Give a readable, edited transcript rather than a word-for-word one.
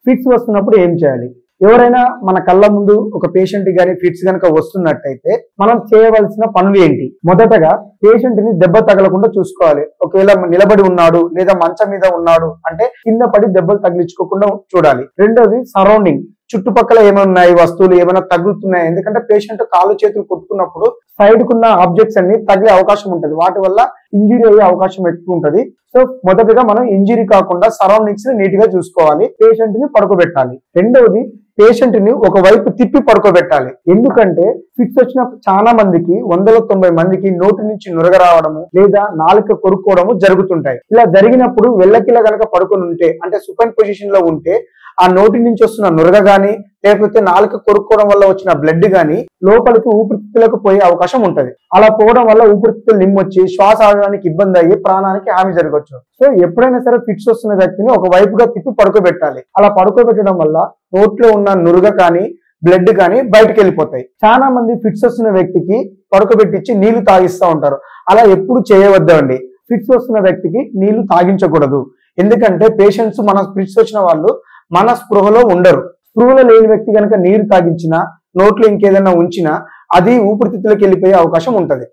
Fits వస్తున్నప్పుడు ఏం చేయాలి? ఎవరైనా మన కళ్ళ ముందు ఒక పేషెంట్ గాని ఫిట్స్ గనక వస్తున్నట్టయితే మనం చేయవలసిన పనులు ఏంటి? మొదటగా పేషెంట్ ని దెబ్బ తగలకుండా చూసుకోవాలి. ఒకవేళ నిలబడి ఉన్నాడు లేదా మంచం మీద ఉన్నాడు అంటే కింద పడి దెబ్బలు తగిలించుకోకుండా చూడాలి. రెండోది సరౌండింగ్, చుట్టుపక్కల ఏమైనా ఉన్నాయి, వస్తువులు ఏమైనా తగులుతున్నాయి. ఎందుకంటే పేషెంట్ కాళ్ళు చేతులు కొట్టుకున్నప్పుడు సైడ్ కున్న ఆబ్జెక్ట్స్ అన్ని తగిలే అవకాశం ఉంటుంది. వాటి వల్ల ఇంజురీ అయ్యే అవకాశం ఎక్కువ ఉంటుంది. సో మొదటగా మనం ఇంజురీ కాకుండా సరౌండింగ్స్ ని నీట్ గా చూసుకోవాలి. పేషెంట్ ని పడుకోబెట్టాలి. రెండవది పేషెంట్ ని ఒక వైపు తిప్పి పడుకోబెట్టాలి. ఎందుకంటే ఫిట్స్ వచ్చిన చాలా మందికి 190 మందికి నోటి నుంచి నురగ రావడము లేదా నాలుక కొరుక్కోవడము జరుగుతుంటాయి. ఇలా జరిగినప్పుడు వెళ్ళకిలా గనక పడుకొని ఉంటే అంటే సుపైన్ పొజిషన్ లో ఉంటే ఆ నోటి నుంచి వస్తున్న నురగ గాని లేకపోతే నాలుక కొరుక్కోవడం వల్ల వచ్చిన బ్లడ్ గాని లోపలికి ఊపిరితిత్తులకు పోయే అవకాశం ఉంటది. అలా పోవడం వల్ల ఊపిరితిత్తులు నిమ్మొచ్చి శ్వాస ఆడడానికి ఇబ్బంది అయ్యి ప్రాణానికి హాని జరగవచ్చు. సో ఎప్పుడైనా సరే ఫిట్స్ వస్తున్న వ్యక్తిని ఒక వైపుగా తిప్పి పడుకోబెట్టాలి. అలా పడుకోబెట్టడం వల్ల నోట్లో ఉన్న నురగ కానీ బ్లడ్ కానీ బయటకు వెళ్ళిపోతాయి. చాలా మంది ఫిట్స్ వస్తున్న వ్యక్తికి పడుకోబెట్టించి నీళ్లు తాగిస్తూ ఉంటారు. అలా ఎప్పుడు చేయవద్దండి. ఫిట్స్ వస్తున్న వ్యక్తికి నీళ్లు తాగించకూడదు. ఎందుకంటే పేషెంట్స్ మన ఫిట్స్ వచ్చిన వాళ్ళు మన స్పృహలో ఉండరు. స్పృహలో లేని వ్యక్తి కనుక నీరు తాగించినా నోట్లో ఇంకేదైనా ఉంచినా అది ఊపిరితిత్తులకు వెళ్ళిపోయే అవకాశం ఉంటది.